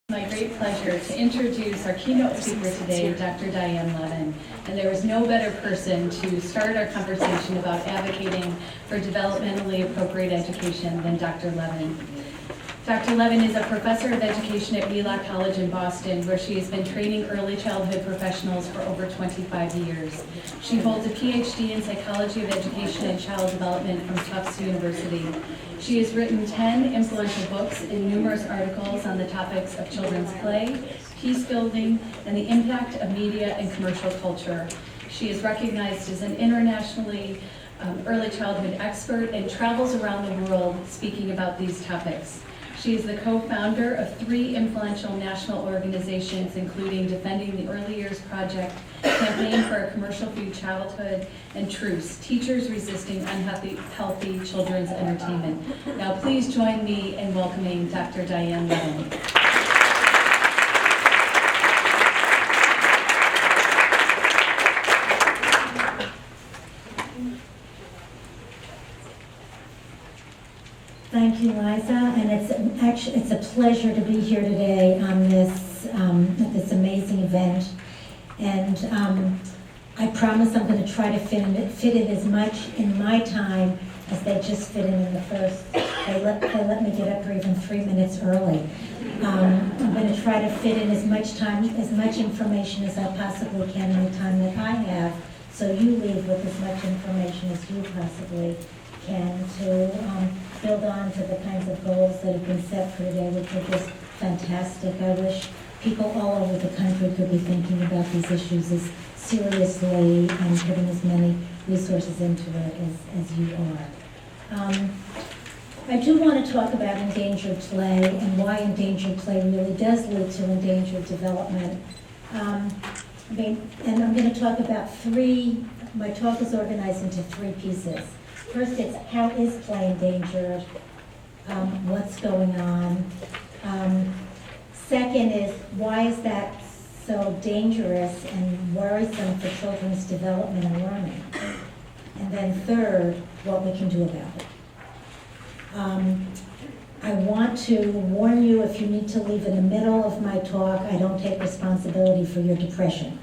My great pleasure to introduce our keynote speaker today, Dr. Diane Levin. And there is no better person to start our conversation about advocating for developmentally appropriate education than Dr. Levin. Dr. Levin is a professor of education at Wheelock College in Boston, where she has been training early childhood professionals for over 25 years. She holds a Ph.D. in psychology of education and child development from Tufts University. She has written 10 influential books and numerous articles on the topics of children's play, peace building, and the impact of media and commercial culture. She is recognized as an internationally early childhood expert and travels around the world speaking about these topics. She is the co-founder of 3 influential national organizations, including Defending the Early Years Project, Campaign for a Commercial-Free Childhood, and Truce, Teachers Resisting Unhealthy Children's Entertainment. Now please join me in welcoming Dr. Diane Levin. Thank you, Liza, and it's a pleasure to be here today on this at this amazing event. And I promise I'm going to try to fit in as much in my time as they just fit in the first. They let me get up here even 3 minutes early. I'm going to try to fit in as much time, as much information as I possibly can in the time that I have, so you leave with as much information as you possibly can to build on to the kinds of goals that have been set for today, which are just fantastic. I wish people all over the country could be thinking about these issues as seriously and putting as many resources into it as you are. I do want to talk about endangered play and why endangered play really does lead to endangered development. And I'm going to talk about my talk is organized into 3 pieces. First, it's how is play endangered? What's going on? Second is why is that so dangerous and worrisome for children's development and learning? And then third, what we can do about it. I want to warn you, if you need to leave in the middle of my talk, I don't take responsibility for your depression.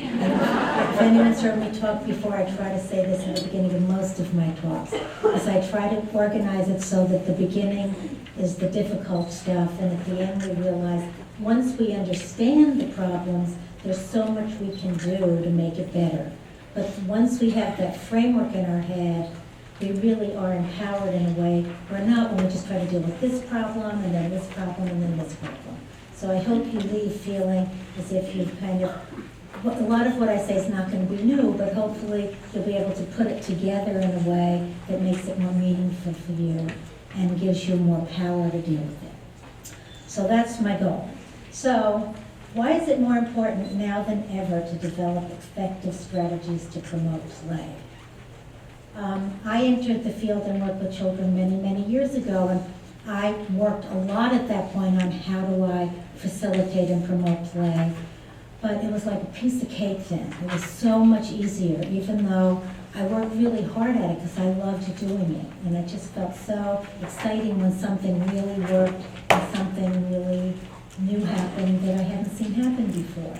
If anyone's heard me talk before, I try to say this at the beginning of most of my talks, because I try to organize it so that the beginning is the difficult stuff, and at the end we realize once we understand the problems, there's so much we can do to make it better. But once we have that framework in our head, we really are empowered in a way we're not when we just try to deal with this problem, and then this problem, and then this problem. So I hope you leave feeling as if you've kind of a lot of what I say is not going to be new, but hopefully you'll be able to put it together in a way that makes it more meaningful for you and gives you more power to deal with it. So that's my goal. So why is it more important now than ever to develop effective strategies to promote play? I entered the field and worked with children many, many years ago, and I worked a lot at that point on how do I facilitate and promote play. But it was like a piece of cake then. It was so much easier, even though I worked really hard at it because I loved doing it. And it just felt so exciting when something really worked and something really new happened that I hadn't seen happen before.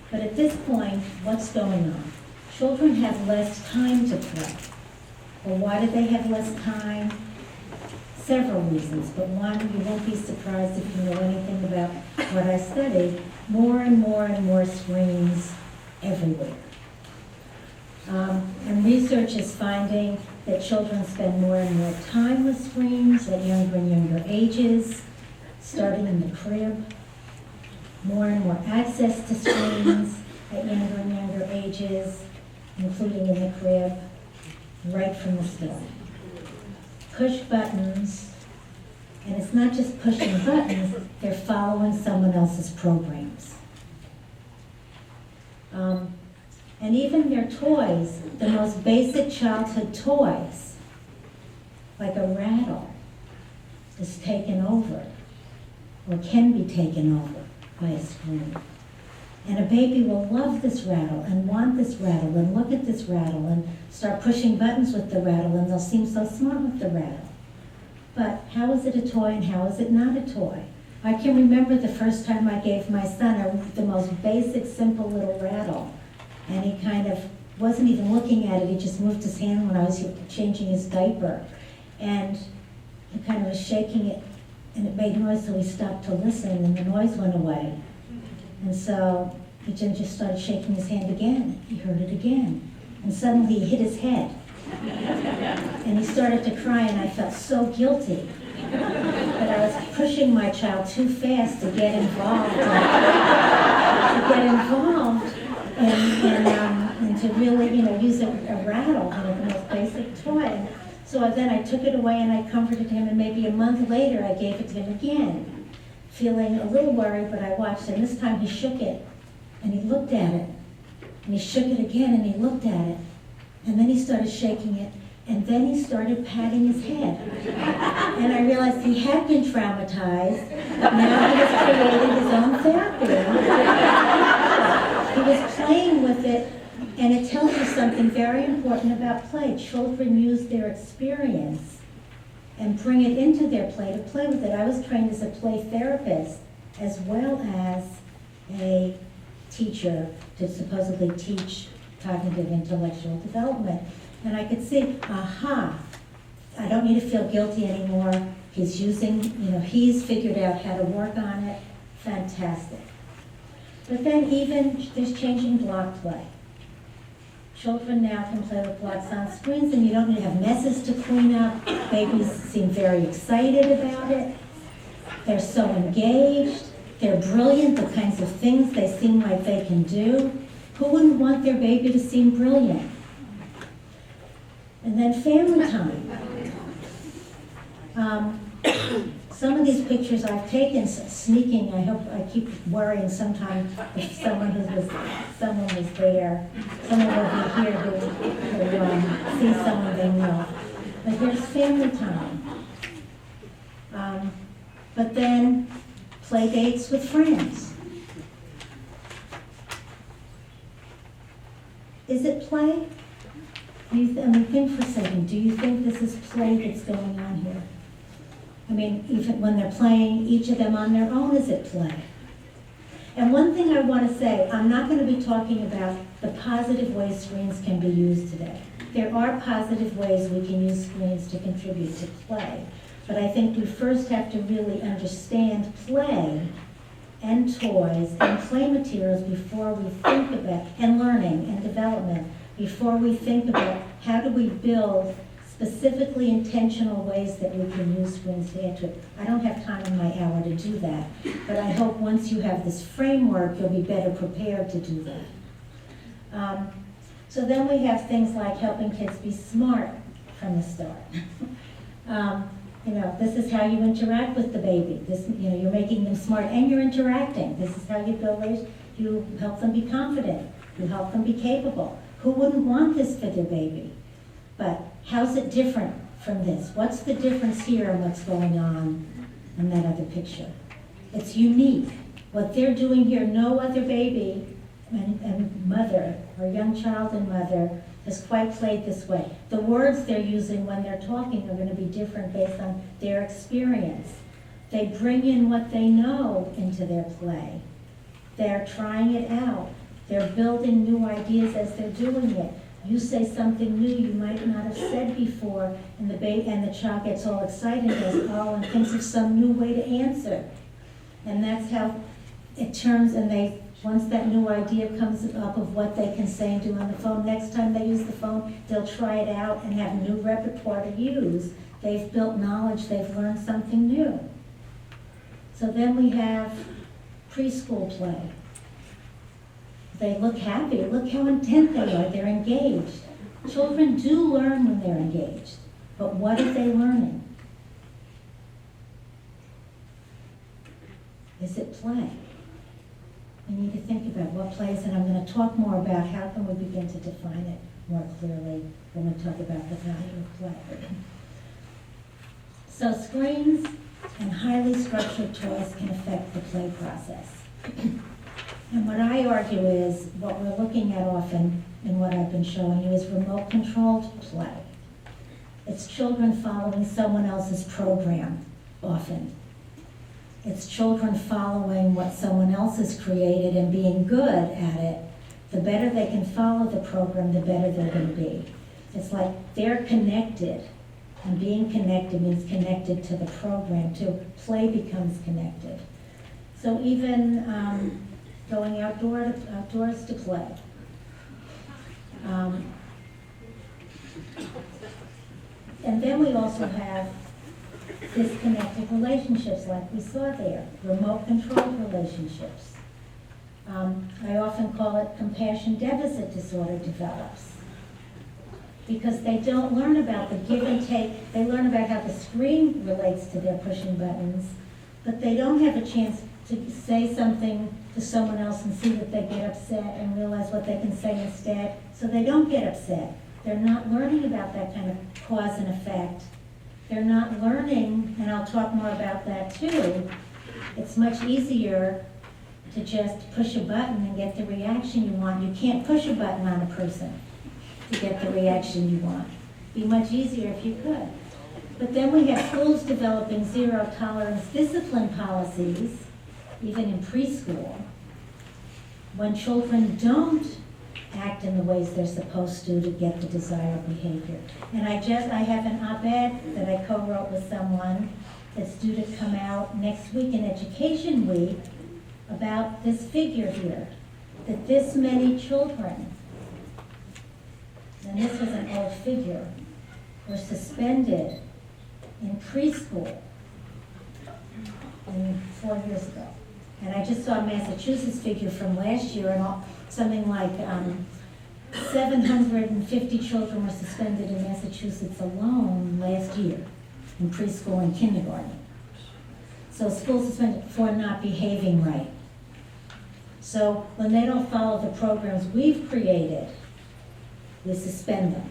But at this point, what's going on? Children have less time to play. Well, why do they have less time? Several reasons, but one, you won't be surprised if you know anything about what I studied, more and more screens everywhere. And research is finding that children spend more and more time with screens at younger and younger ages, starting in the crib, more and more access to screens at younger and younger ages, including in the crib, right from the start. Push buttons, and it's not just pushing buttons, they're following someone else's programs. And even their toys, the most basic childhood toys, like a rattle, is taken over, or can be taken over by a screen. And a baby will love this rattle and want this rattle and look at this rattle and start pushing buttons with the rattle, and they'll seem so smart with the rattle. But how is it a toy and how is it not a toy? I can remember the first time I gave my son the most basic, simple little rattle. And he kind of wasn't even looking at it, he just moved his hand when I was changing his diaper. And he kind of was shaking it, and it made noise, so he stopped to listen, and the noise went away. And so he just started shaking his hand again. He heard it again. And suddenly he hit his head. And he started to cry, and I felt so guilty. But I was pushing my child too fast to get involved. And to really, use a rattle, the most basic toy. So then I took it away and I comforted him, and maybe a month later I gave it to him again, feeling a little worried, but I watched, and this time he shook it, and he looked at it, and he shook it again, and he looked at it, and then he started shaking it, and then he started patting his head. And I realized he had been traumatized, but now he has created his own therapy. He was playing with it, and it tells you something very important about play. Children use their experience and bring it into their play to play with it. I was trained as a play therapist as well as a teacher to supposedly teach cognitive intellectual development. And I could see, aha, I don't need to feel guilty anymore. He's using, he's figured out how to work on it. Fantastic. But then even there's changing block play. Children now can play with blocks on screens, and you don't need to have messes to clean up. Babies seem very excited about it. They're so engaged. They're brilliant, the kinds of things they seem like they can do. Who wouldn't want their baby to seem brilliant? And then family time. Some of these pictures I've taken sneaking. I keep worrying sometimes if someone was there, someone will be here who see someone they know. But here's family time. But then play dates with friends. Is it play? Think for a second. Do you think this is play that's going on here? Even when they're playing, each of them on their own, is it play? And one thing I want to say, I'm not going to be talking about the positive ways screens can be used today. There are positive ways we can use screens to contribute to play. But I think we first have to really understand play and toys and play materials before we think about, and learning and development, before we think about how do we build specifically intentional ways that we can use screens to add to it. I don't have time in my hour to do that, but I hope once you have this framework, you'll be better prepared to do that. So then we have things like helping kids be smart from the start. This is how you interact with the baby. You're making them smart and you're interacting. This is how you build, you help them be confident. You help them be capable. Who wouldn't want this for their baby? But how's it different from this? What's the difference here and what's going on in that other picture? It's unique. What they're doing here, no other baby and mother, or young child and mother, has quite played this way. The words they're using when they're talking are going to be different based on their experience. They bring in what they know into their play. They're trying it out. They're building new ideas as they're doing it. You say something new you might not have said before, and the child gets all excited and thinks of some new way to answer. And that's how it turns, and once that new idea comes up of what they can say and do on the phone, next time they use the phone, they'll try it out and have new repertoire to use. They've built knowledge, they've learned something new. So then we have preschool play. They look happy, look how intent they are, they're engaged. Children do learn when they're engaged, but what are they learning? Is it play? We need to think about what play is, and I'm going to talk more about how can we begin to define it more clearly when we talk about the value of play. So screens and highly structured toys can affect the play process. And what I argue is, what we're looking at often in what I've been showing you is remote-controlled play. It's children following someone else's program, often. it's children following what someone else has created and being good at it, the better they can follow the program, the better they're going to be. It's like they're connected, and being connected means connected to the program too. Play becomes connected. So even going outdoors to play. And then we also have disconnected relationships like we saw there, remote controlled relationships. I often call it compassion deficit disorder develops. Because they don't learn about the give and take. They learn about how the screen relates to their pushing buttons, but they don't have a chance to say something to someone else and see that they get upset and realize what they can say instead, so they don't get upset. They're not learning about that kind of cause and effect. They're not learning, and I'll talk more about that too. It's much easier to just push a button and get the reaction you want. You can't push a button on a person to get the reaction you want. It'd be much easier if you could. But then we have schools developing zero tolerance discipline policies, even in preschool, when children don't act in the ways they're supposed to get the desired behavior. And I have an op-ed that I co-wrote with someone that's due to come out next week in Education Week about this figure here, that this many children, and this was an old figure, were suspended in preschool 4 years ago. And I just saw a Massachusetts figure from last year, and something like 750 children were suspended in Massachusetts alone last year in preschool and kindergarten. So schools suspended for not behaving right. So when they don't follow the programs we've created, we suspend them.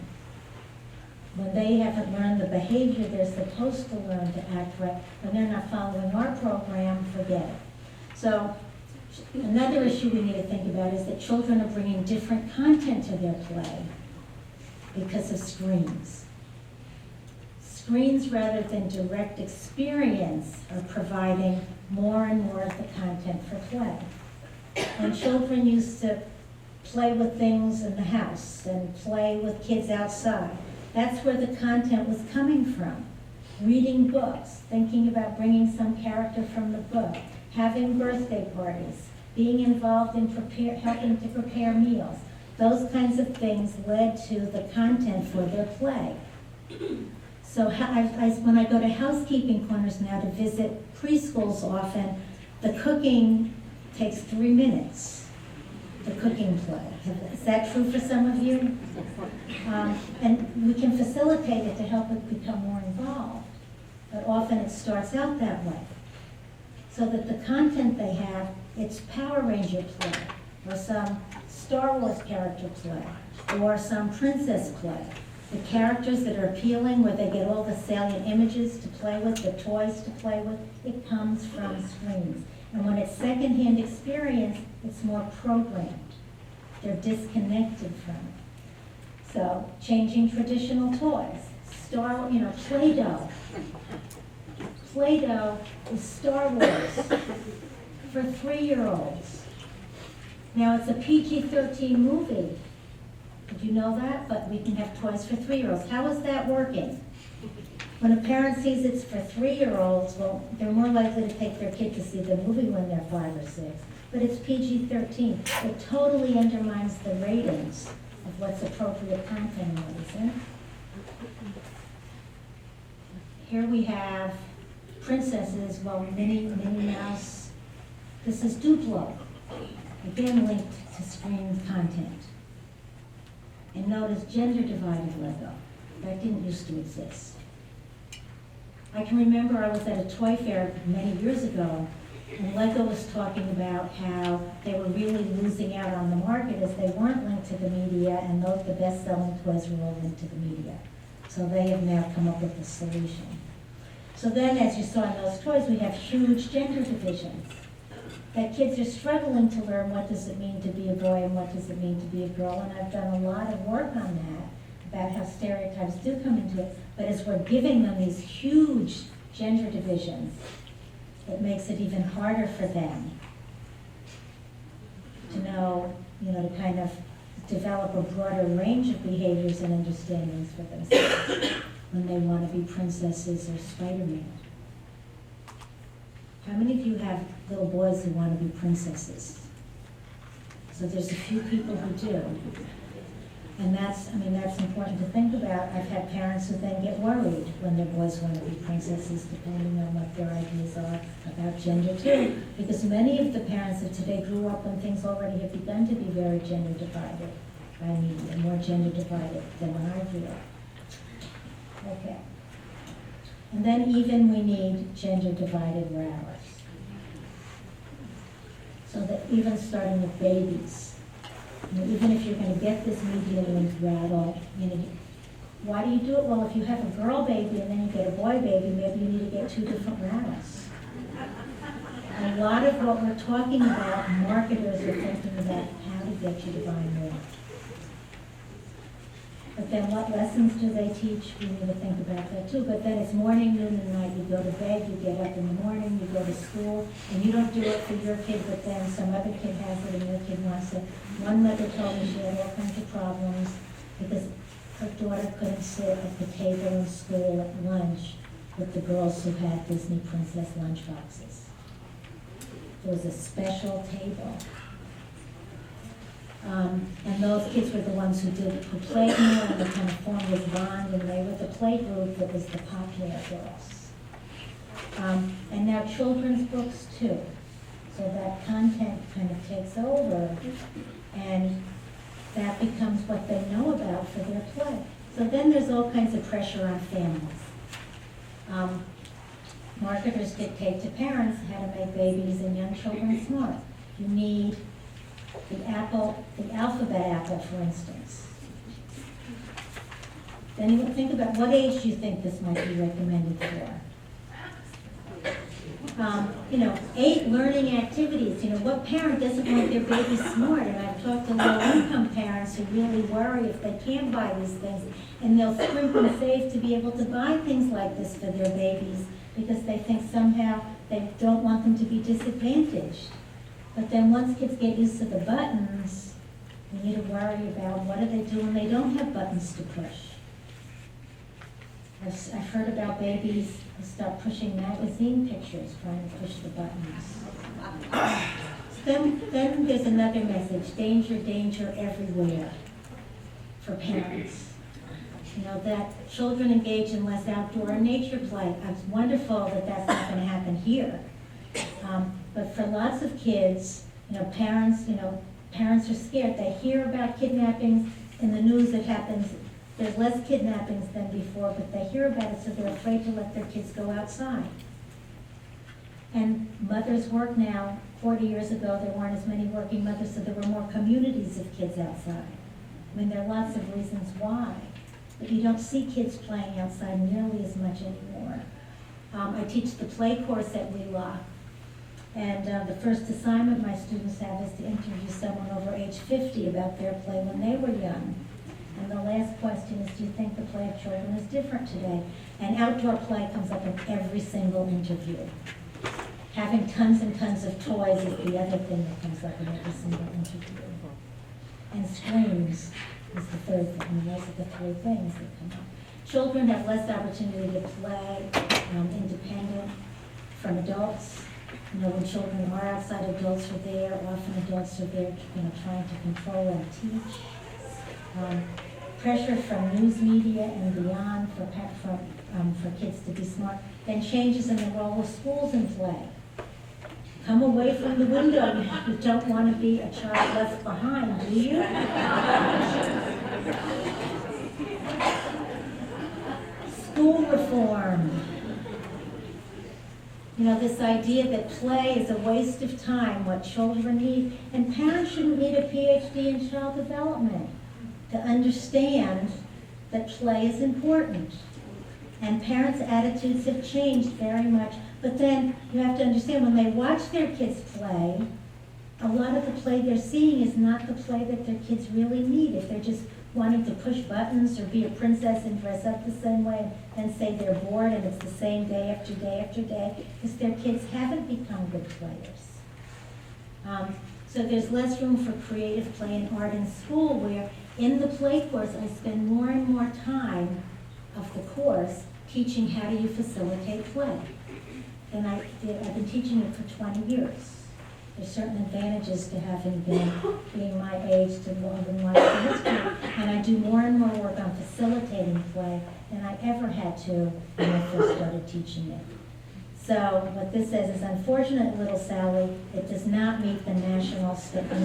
When they haven't learned the behavior they're supposed to learn to act right, when they're not following our program, forget it. So another issue we need to think about is that children are bringing different content to their play because of screens. Screens, rather than direct experience, are providing more and more of the content for play. When children used to play with things in the house and play with kids outside, that's where the content was coming from. Reading books, thinking about bringing some character from the book, having birthday parties, being involved in helping to prepare meals. Those kinds of things led to the content for their play. So when I go to housekeeping corners now to visit preschools often, the cooking takes 3 minutes, the cooking play. Is that true for some of you? And we can facilitate it to help it become more involved, but often it starts out that way. So that the content they have, it's Power Ranger play, or some Star Wars character play, or some princess play. The characters that are appealing, where they get all the salient images to play with, the toys to play with, it comes from screens. And when it's secondhand experience, it's more programmed. They're disconnected from it. So, changing traditional toys. Play-Doh. Play-Doh is Star Wars for 3-year-olds. Now, it's a PG-13 movie. Did you know that? But we can have toys for 3-year-olds. How is that working? When a parent sees it's for 3-year-olds, well, they're more likely to take their kid to see the movie when they're 5 or 6. But it's PG-13. It totally undermines the ratings of what's appropriate content and what isn't. Here we have princesses, Minnie Mouse. This is Duplo, again linked to screen content. And notice gender-divided Lego. That didn't used to exist. I can remember I was at a toy fair many years ago, and Lego was talking about how they were really losing out on the market as they weren't linked to the media, and the best-selling toys were all linked to the media. So they have now come up with a solution. So then, as you saw in those toys, we have huge gender divisions. That kids are struggling to learn what does it mean to be a boy and what does it mean to be a girl, and I've done a lot of work on that, about how stereotypes do come into it. But as we're giving them these huge gender divisions, it makes it even harder for them to know, to kind of develop a broader range of behaviors and understandings for themselves when they want to be princesses or Spider-Man. How many of you have little boys who want to be princesses? So there's a few people who do. And that's important to think about. I've had parents who then get worried when their boys want to be princesses, depending on what their ideas are about gender too. Because many of the parents of today grew up when things already had begun to be very gender divided. I mean, more gender divided than when I grew up. Okay. And then even we need gender divided rattlers. So that even starting with babies, even if you're going to get this medium-length rattle, why do you do it? Well, if you have a girl baby and then you get a boy baby, maybe you need to get 2 different rattles. A lot of what we're talking about, marketers are thinking about how to get you to buy more. But then what lessons do they teach? We need to think about that too. But then it's morning, noon, and night. You go to bed, you get up in the morning, you go to school, and you don't do it for your kid, but then some other kid has it and your kid wants it. One mother told me she had all kinds of problems because her daughter couldn't sit at the table in school at lunch with the girls who had Disney princess lunchboxes. There was a special table. And those kids were the ones who played more and they kind of formed this bond, and they were the play group that was the popular girls. And now children's books too. So that content kind of takes over, and that becomes what they know about for their play. So then there's all kinds of pressure on families. Marketers dictate to parents how to make babies and young children smart. You need the alphabet apple, for instance. Then you would think about what age do you think this might be recommended for? 8 learning activities. What parent doesn't want their baby smart? And I've talked to low-income parents who really worry if they can't buy these things, and they'll scrimp and save to be able to buy things like this for their babies because they think somehow they don't want them to be disadvantaged. But then once kids get used to the buttons, we need to worry about what do they do when they don't have buttons to push. I've heard about babies who start pushing magazine pictures, trying to push the buttons. Then there's another message, danger, danger everywhere for parents. That children engage in less outdoor and nature play. It's wonderful that that's not going to happen here. But for lots of kids, parents are scared. They hear about kidnappings in the news. It happens. There's less kidnappings than before, but they hear about it, so they're afraid to let their kids go outside. And mothers work now. 40 years ago, there weren't as many working mothers, so there were more communities of kids outside. There are lots of reasons why, but you don't see kids playing outside nearly as much anymore. I teach the play course at Wheelock. And the first assignment my students have is to interview someone over age 50 about their play when they were young. And the last question is, do you think the play of children is different today? And outdoor play comes up in every single interview. Having tons and tons of toys is the other thing that comes up in every single interview. And screens is the third thing. Those are the 3 things that come up. Children have less opportunity to play independent from adults. When children are outside, adults are there. Often adults are there, trying to control and teach. Pressure from news media and beyond for kids to be smart. Then changes in the role of schools in play. Come away from the window. You don't want to be a child left behind, do you? School reform. This idea that play is a waste of time, what children need, and parents shouldn't need a Ph.D. in child development to understand that play is important. And parents' attitudes have changed very much, but then you have to understand when they watch their kids play, a lot of the play they're seeing is not the play that their kids really need. If they're just wanting to push buttons or be a princess and dress up the same way and say they're bored and it's the same day after day after day, because their kids haven't become good players. So there's less room for creative play and art in school, where in the play course I spend more and more time of the course teaching how do you facilitate play. And I've been teaching it for 20 years. There's certain advantages to having been, being my age, to longer life history, and I do more and more work on facilitating play than I ever had to when I first started teaching it. So what this says is, unfortunate little Sally, it does not meet the national standard.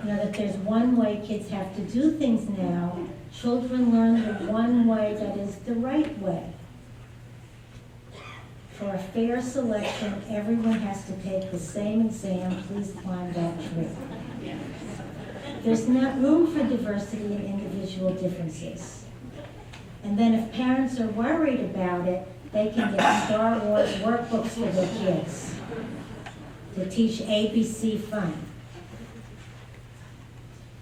You know, that there's one way kids have to do things now. Children learn the one way that is the right way. For a fair selection, everyone has to take the same exam. Please climb that tree. There's not room for diversity in individual differences. And then if parents are worried about it, they can get Star Wars workbooks for their kids to teach ABC fun.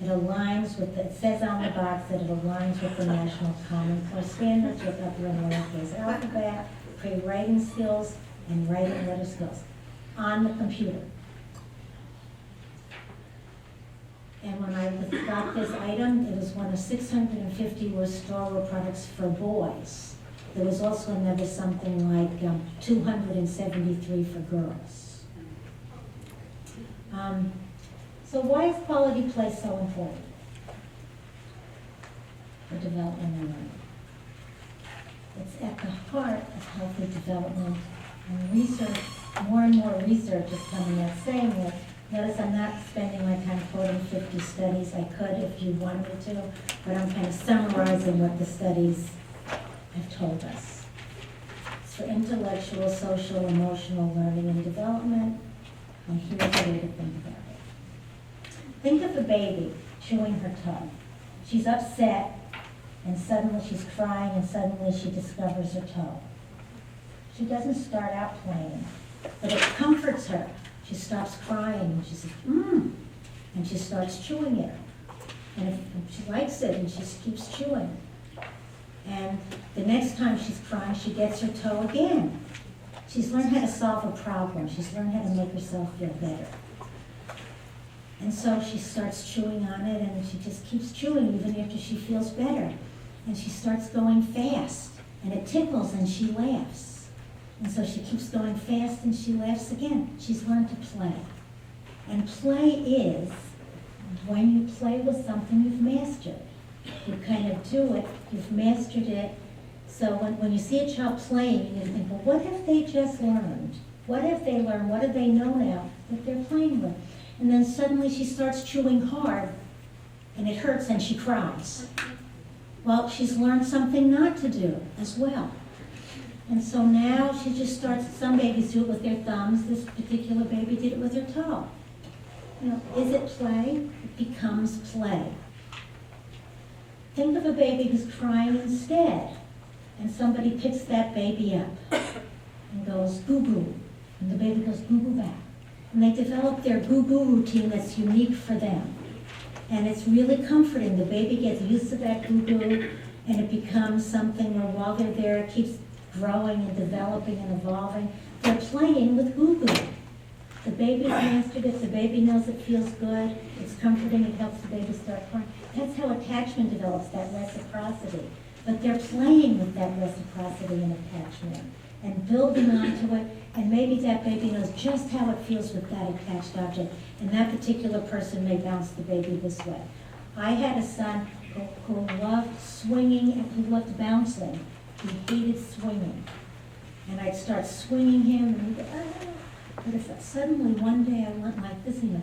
It aligns with, it says on the box that it aligns with the National Common Core standards with upper and lowercase alphabet, pre-writing skills, and writing letter skills on the computer. And when I got this item, it was one of 650 worst Star Wars products for boys. There was also another something like 273 for girls. So why is quality play so important for development and learning? It's at the heart of healthy development, and research, more and more research is coming out saying that. Notice I'm not spending my time quoting 50 studies. I could if you wanted me to, but I'm kind of summarizing what the studies have told us. It's for intellectual, social, emotional learning and development, and here's the way to think about it. Think of a baby chewing her toe. She's upset, and suddenly she's crying, and suddenly she discovers her toe. She doesn't start out playing, but it comforts her. She stops crying, and she says, and she starts chewing it. And if she likes it, and she keeps chewing. And the next time she's crying, she gets her toe again. She's learned how to solve a problem. She's learned how to make herself feel better. And so she starts chewing on it, and she just keeps chewing even after she feels better. And she starts going fast, and it tickles, and she laughs. And so she keeps going fast, and she laughs again. She's learned to play. And play is when you play with something you've mastered. You kind of do it, you've mastered it. So when you see a child playing, you think, well, what have they just learned? What have they learned? What do they know now that they're playing with? And then suddenly she starts chewing hard, and it hurts, and she cries. Well, she's learned something not to do as well. And so now she just starts, some babies do it with their thumbs. This particular baby did it with her toe. You know, is it play? It becomes play. Think of a baby who's crying instead, and somebody picks that baby up and goes goo-goo, and the baby goes goo-goo back. And they develop their goo-goo routine that's unique for them. And it's really comforting. The baby gets used to that goo-goo, and it becomes something where while they're there, it keeps growing and developing and evolving. They're playing with goo-goo. The baby's mastered it, the baby knows it feels good, it's comforting, it helps the baby start crying. That's how attachment develops, that reciprocity. But they're playing with that reciprocity and attachment and building onto it, and maybe that baby knows just how it feels with that attached object, and that particular person may bounce the baby this way. I had a son who loved swinging and he loved bouncing. He hated swinging. And I'd start swinging him, and he'd go, ah. But if suddenly one day I went like this, and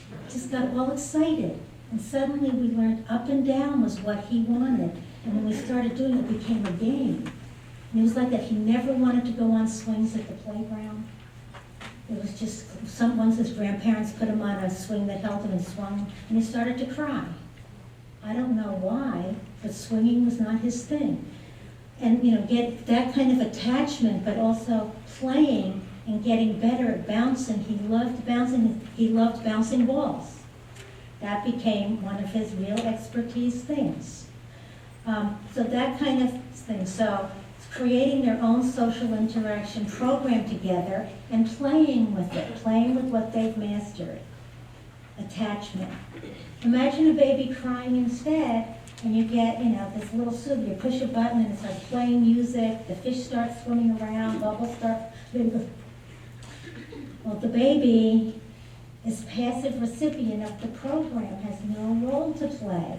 he just got all excited. And suddenly we learned up and down was what he wanted. And when we started doing it, it became a game. And it was like that. He never wanted to go on swings at the playground. It was just, once his grandparents put him on a swing that held him and swung him, and he started to cry. I don't know why, but swinging was not his thing. And, you know, get that kind of attachment, but also playing and getting better at bouncing. He loved bouncing. He loved bouncing balls. That became one of his real expertise things. So that kind of thing. So creating their own social interaction program together and playing with it, playing with what they've mastered. Attachment. Imagine a baby crying instead, and you get, this little soup. You push a button and it starts playing music, the fish starts swimming around, bubbles start. Well, the baby is passive recipient of the program, has no role to play.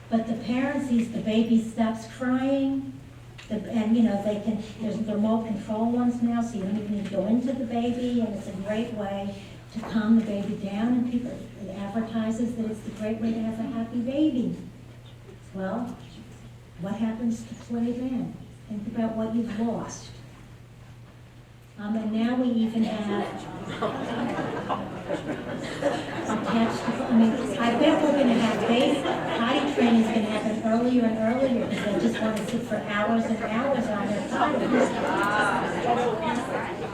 But the parent sees the baby stops crying, there's remote control ones now, so you don't even need to go into the baby, and it's a great way to calm the baby down, and it advertises that it's the great way to have a happy baby. Well, what happens to play then? Think about what you've lost. And now we even have attached to, I bet we're going to have potty training is going to happen earlier and earlier because they just want to sit for hours and hours on their potties.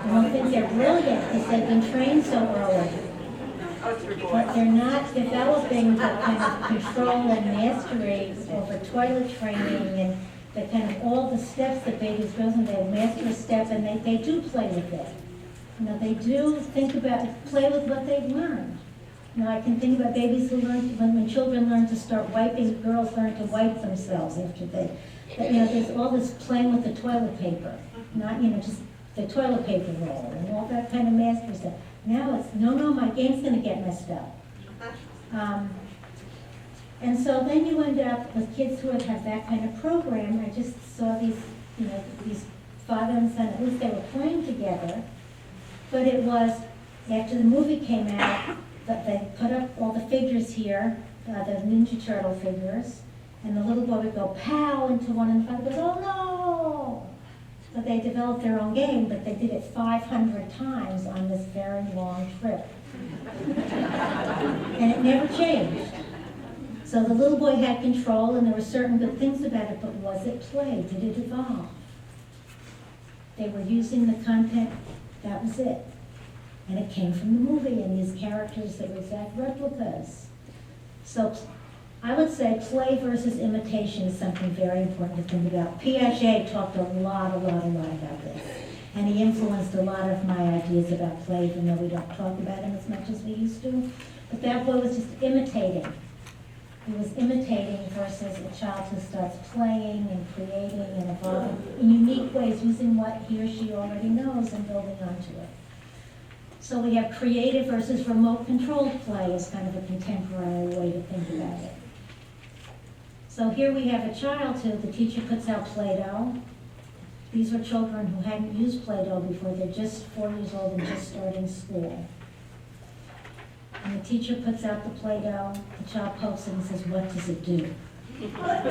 I don't think they're brilliant because they've been trained so early. But they're not developing the kind of control and mastery over toilet training and the kind of all the steps that babies go through. They master a step and they do play with it. They do play with what they've learned. I can think about babies who learn, when children learn to start wiping, girls learn to wipe themselves after there's all this playing with the toilet paper, not, just the toilet paper roll and all that kind of mastery stuff. Now it's, no, my game's gonna get messed up. And so then you end up with kids who have that kind of program. I just saw these father and son, at least they were playing together, but it was, after the movie came out, that they put up all the figures here, the Ninja Turtle figures, and the little boy would go pow into one, and the father goes, oh no! So they developed their own game, but they did it 500 times on this very long trip. And it never changed. So the little boy had control, and there were certain good things about it, but was it play? Did it evolve? They were using the content, that was it. And it came from the movie, and these characters that were exact replicas. So I would say play versus imitation is something very important to think about. Piaget talked a lot about this. And he influenced a lot of my ideas about play, even though we don't talk about him as much as we used to. But that boy was just imitating. He was imitating versus a child who starts playing and creating and evolving in unique ways, using what he or she already knows and building onto it. So we have creative versus remote controlled play as kind of a contemporary way to think about it. So here we have a child who the teacher puts out Play-Doh. These were children who hadn't used Play-Doh before. They're just 4 years old and just starting school. And the teacher puts out the Play-Doh, the child pokes it and says, what does it do? Think about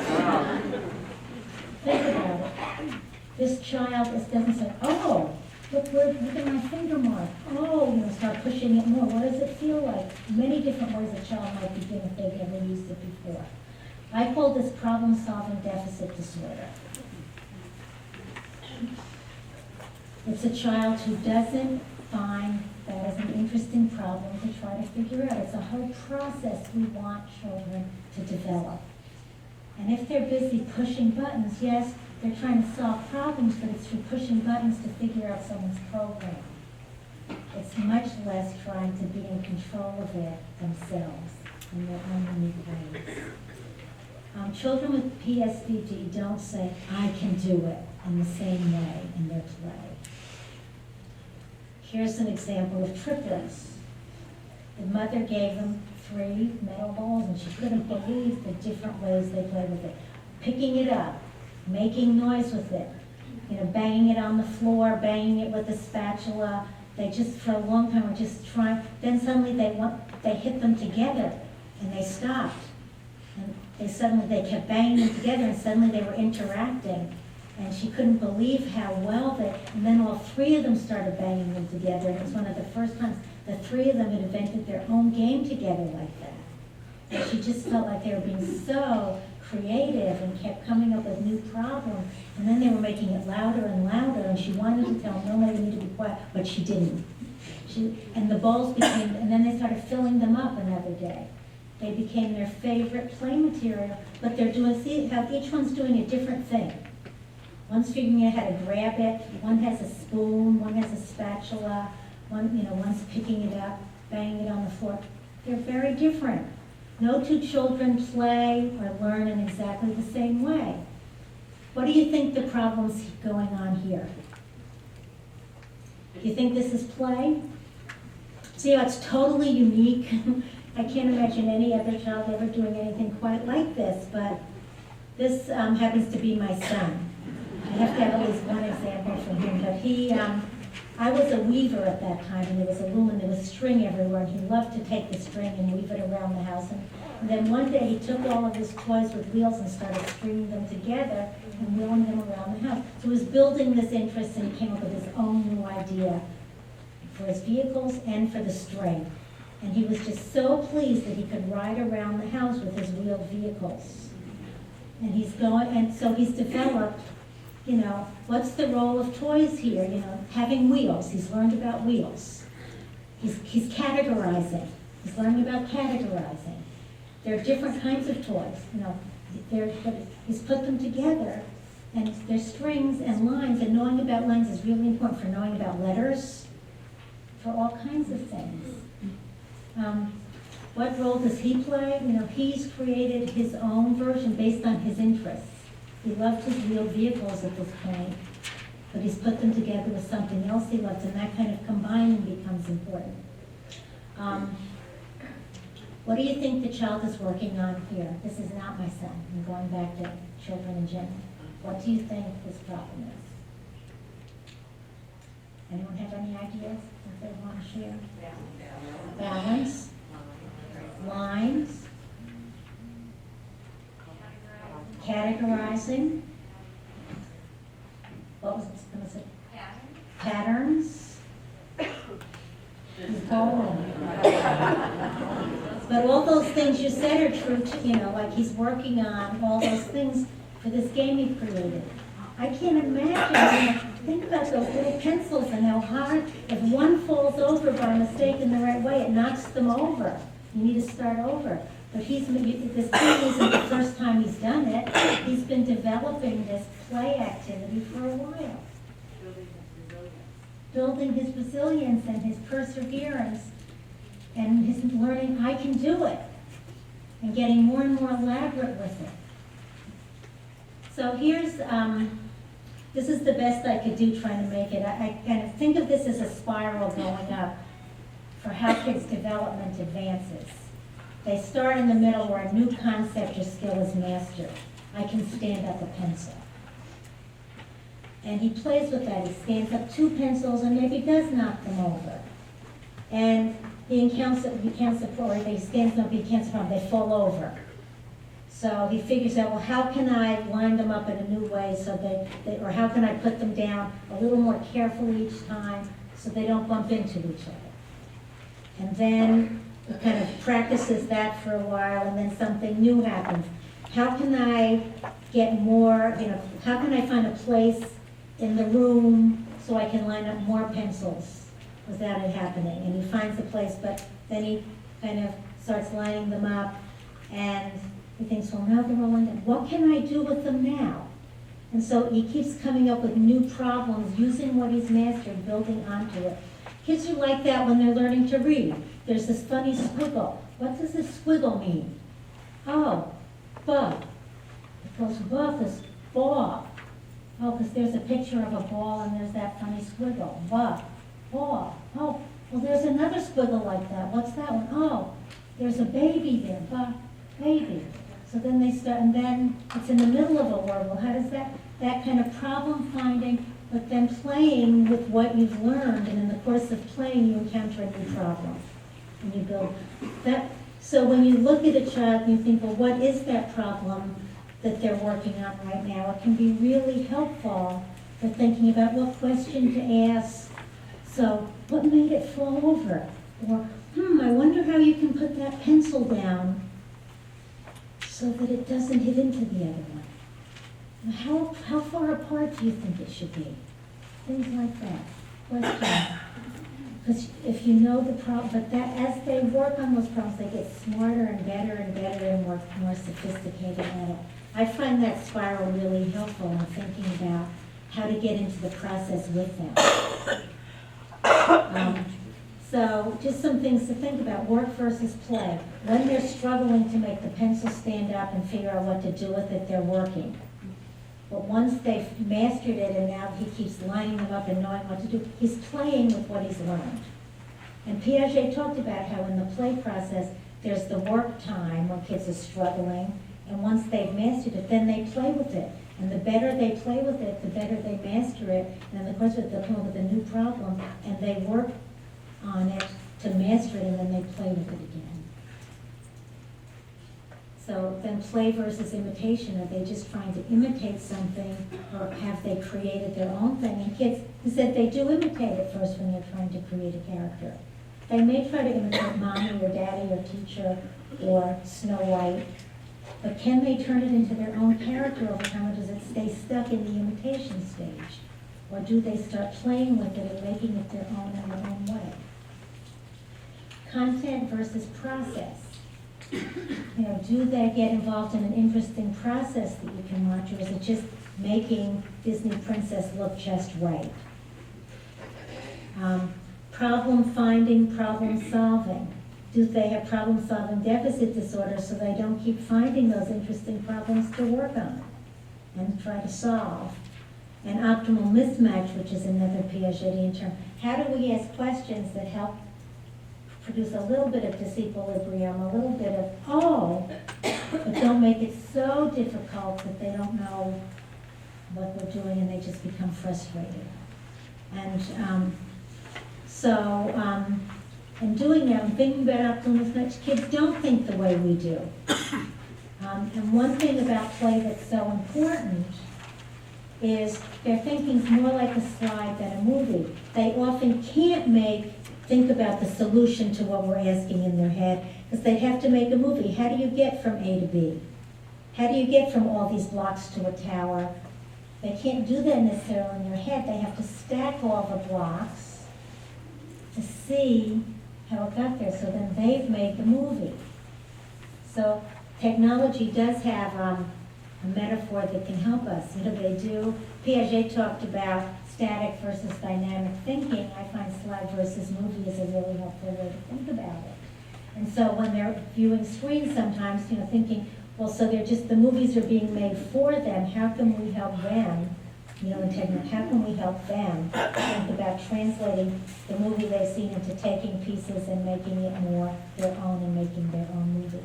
it. This child doesn't say, oh, look at my finger mark. Oh, start pushing it more. What does it feel like? Many different ways a child might begin if they've never used it before. I call this problem-solving deficit disorder. It's a child who doesn't find that as an interesting problem to try to figure out. It's a whole process we want children to develop. And if they're busy pushing buttons, yes, they're trying to solve problems, but it's through pushing buttons to figure out someone's program. It's much less trying to be in control of it themselves in their own unique ways. Children with Ph.D. don't say, I can do it in the same way in their play. Here's an example of triplets. The mother gave them 3 metal balls, and she couldn't believe the different ways they played with it. Picking it up, making noise with it, banging it on the floor, banging it with a spatula. They just, for a long time, were just trying. Then suddenly they hit them together, and they stopped. And they kept banging them together, and suddenly they were interacting. And she couldn't believe how well and then all 3 of them started banging them together. And it was one of the first times the 3 of them had invented their own game together like that. And she just felt like they were being so creative and kept coming up with new problems. And then they were making it louder and louder, and she wanted to tell them, no, you need to be quiet, but she didn't. And the balls became, and then they started filling them up another day. They became their favorite play material, but they're doing, see how each one's doing a different thing. One's figuring out how to grab it, one has a spoon, one has a spatula, one's picking it up, banging it on the floor. They're very different. No two children play or learn in exactly the same way. What do you think the problem's going on here? Do you think this is play? See how it's totally unique? I can't imagine any other child ever doing anything quite like this, but this happens to be my son. I have to have at least one example from him, but I was a weaver at that time, and there was a loom and there was string everywhere, and he loved to take the string and weave it around the house. And then one day he took all of his toys with wheels and started stringing them together and wheeling them around the house. So he was building this interest, and he came up with his own new idea for his vehicles and for the string. And he was just so pleased that he could ride around the house with his wheeled vehicles. And so he's developed, what's the role of toys here? Having wheels. He's learned about wheels. He's categorizing. He's learning about categorizing. There are different kinds of toys. He's put them together, and there's strings and lines, and knowing about lines is really important for knowing about letters, for all kinds of things. What role does he play? He's created his own version based on his interests. He loved his wheeled vehicles at this point, but he's put them together with something else he loves, and that kind of combining becomes important. What do you think the child is working on here? This is not my son. I'm going back to children in general. What do you think his problem is? Anyone have any ideas that they want to share? Balance, lines, categorizing. What was it? Patterns. He's going. But all those things you said are true too, like he's working on all those things for this game he created. I can't imagine, think about those little pencils and how hard, if one falls over by mistake in the right way, it knocks them over. You need to start over. But this thing isn't the first time he's done it. He's been developing this play activity for a while. Building his resilience and his perseverance and his learning, I can do it, and getting more and more elaborate with it. So here's, this is the best I could do trying to make it. I kind of think of this as a spiral going up for how kids' development advances. They start in the middle where a new concept or skill is mastered. I can stand up a pencil. And he plays with that. He stands up 2 pencils and maybe does knock them over. And he stands up, he can't support, they fall over. So he figures out, well, how can I line them up in a new way or how can I put them down a little more carefully each time so they don't bump into each other. And then he kind of practices that for a while, and then something new happens. How can I get more, how can I find a place in the room so I can line up more pencils without it happening? And he finds a place, but then he kind of starts lining them up, and he thinks, well, now they're all lined up. What can I do with them now? And so he keeps coming up with new problems, using what he's mastered, building onto it. Kids are like that when they're learning to read. There's this funny squiggle. What does this squiggle mean? Oh, bug. It goes above this ball. Oh, because there's a picture of a ball and there's that funny squiggle. Bug, ball. Oh, well, there's another squiggle like that. What's that one? Oh, there's a baby there. Bug, baby. So then they start, and then it's in the middle of a word. Well, how does that kind of problem finding, but then playing with what you've learned, and in the course of playing, you encounter a new problem, and you build that. So when you look at a child and you think, well, what is that problem that they're working on right now? It can be really helpful for thinking about what question to ask. So, what made it fall over? Or, I wonder how you can put that pencil down so that it doesn't hit into the other one? How far apart do you think it should be? Things like that. Questions. Because if you know the problem, but that as they work on those problems, they get smarter and better and more sophisticated at it. I find that spiral really helpful in thinking about how to get into the process with them. So just some things to think about, work versus play. When they're struggling to make the pencil stand up and figure out what to do with it, they're working. But once they've mastered it and now he keeps lining them up and knowing what to do, he's playing with what he's learned. And Piaget talked about how in the play process, there's the work time when kids are struggling, and once they've mastered it, then they play with it. And the better they play with it, the better they master it, and then of course they'll come up with a new problem, and they work on it to master it, and then they play with it again. So then play versus imitation, are they just trying to imitate something, or have they created their own thing? And kids, he said they do imitate at first when they're trying to create a character. They may try to imitate mommy or daddy or teacher or Snow White, but can they turn it into their own character over time, or does it stay stuck in the imitation stage? Or do they start playing with it and making it their own in their own way? Content versus process. Do they get involved in an interesting process that you can watch, or is it just making Disney Princess look just right? Problem finding, problem solving. Do they have problem solving deficit disorder so they don't keep finding those interesting problems to work on and try to solve? And optimal mismatch, which is another Piagetian term. How do we ask questions that help produce a little bit of disequilibrium, a little bit of, oh, but don't make it so difficult that they don't know what we're doing and they just become frustrated. And in doing that, and thinking about optimal mismatch, kids don't think the way we do. And one thing about play that's so important is their thinking's more like a slide than a movie. They often can't think about the solution to what we're asking in their head, because they have to make a movie. How do you get from A to B? How do you get from all these blocks to a tower? They can't do that necessarily in their head. They have to stack all the blocks to see how it got there, so then they've made the movie. So technology does have a metaphor that can help us. They do. Piaget talked about static versus dynamic thinking. I find slide versus movie is a really helpful way to think about it. And so when they're viewing screens sometimes, thinking, well, so the movies are being made for them, how can we help them, in technology, how can we help them think about translating the movie they've seen into taking pieces and making it more their own and making their own movie.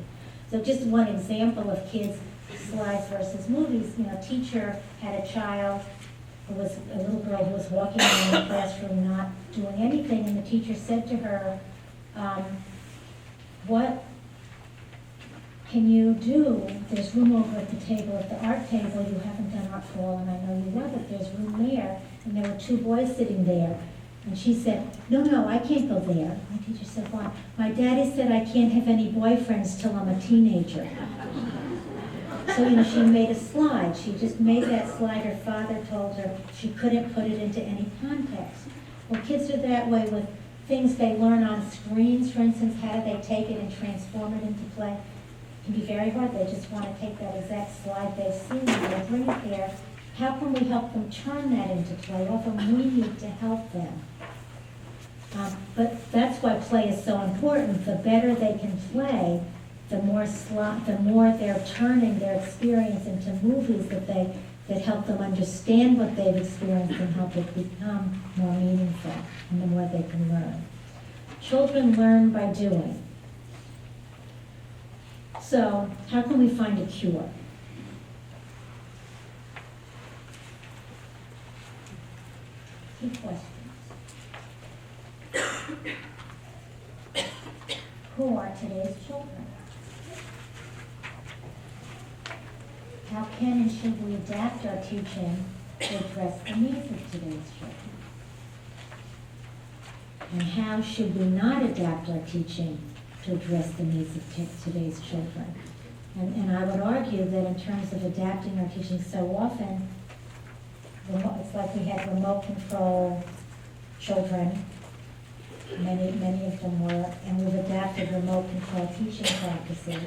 So just one example of kids' slides versus movies, a teacher had a child who was a little girl who was walking around the classroom not doing anything, and the teacher said to her, what can you do? There's room over at the table, at the art table. You haven't done art for a while, and I know you love it. There's room there. And there were two boys sitting there. And she said, no, I can't go there. My teacher said, why? My daddy said I can't have any boyfriends till I'm a teenager. So, she made a slide. She just made that slide. Her father told her she couldn't put it into any context. Well, kids are that way with things they learn on screens. For instance, how do they take it and transform it into play? It can be very hard. They just want to take that exact slide they've seen and they bring it there. How can we help them turn that into play? Often we need to help them. But that's why play is so important. The better they can play, the more they're turning their experience into movies that help them understand what they've experienced and help it become more meaningful, and the more they can learn. Children learn by doing. So how can we find a cure? Key questions. Who are today's children? How can and should we adapt our teaching to address the needs of today's children? And how should we not adapt our teaching to address the needs of today's children? And I would argue that in terms of adapting our teaching so often, it's like we had remote control children, many of them were, and we've adapted remote control teaching practices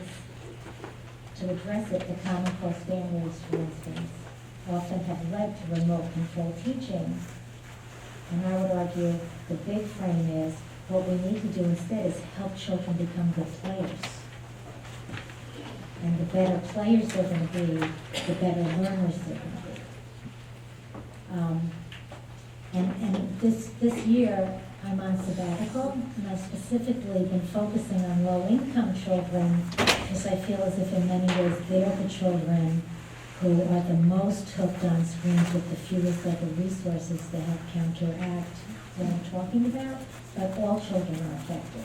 to address it. The Common Core standards, for instance, often have led to remote control teaching. And I would argue the big frame is what we need to do instead is help children become good players. And the better players they're going to be, the better learners they're going to be. And this year, I'm on sabbatical, and I've specifically been focusing on low-income children because I feel as if in many ways they're the children who are the most hooked on screens with the fewest other resources to help counteract what I'm talking about, but all children are affected.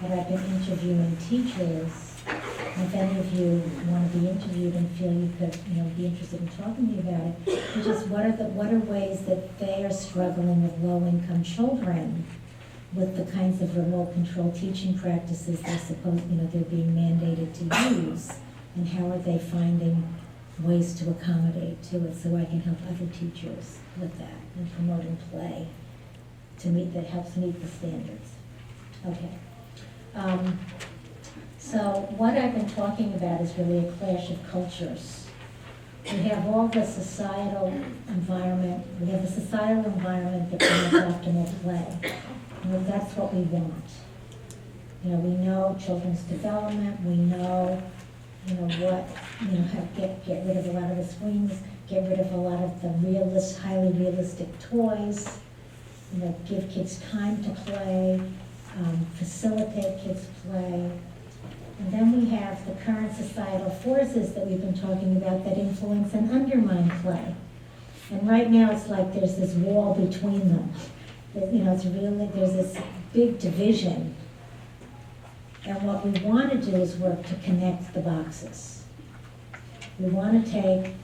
And I've been interviewing teachers. If any of you want to be interviewed and feel you could, be interested in talking to me about it, which is what are ways that they are struggling with low-income children with the kinds of remote control teaching practices they're being mandated to use, and how are they finding ways to accommodate to it so I can help other teachers with that and promoting play that helps meet the standards. Okay. So what I've been talking about is really a clash of cultures. We have all the societal environment, that promotes optimal play. That's what we want. We know children's development, we know, get rid of a lot of the screens, get rid of a lot of the highly realistic toys, give kids time to play, facilitate kids' play. And then we have the current societal forces that we've been talking about that influence and undermine play. And right now it's like there's this wall between them. There's this big division. And what we want to do is work to connect the boxes. We want to take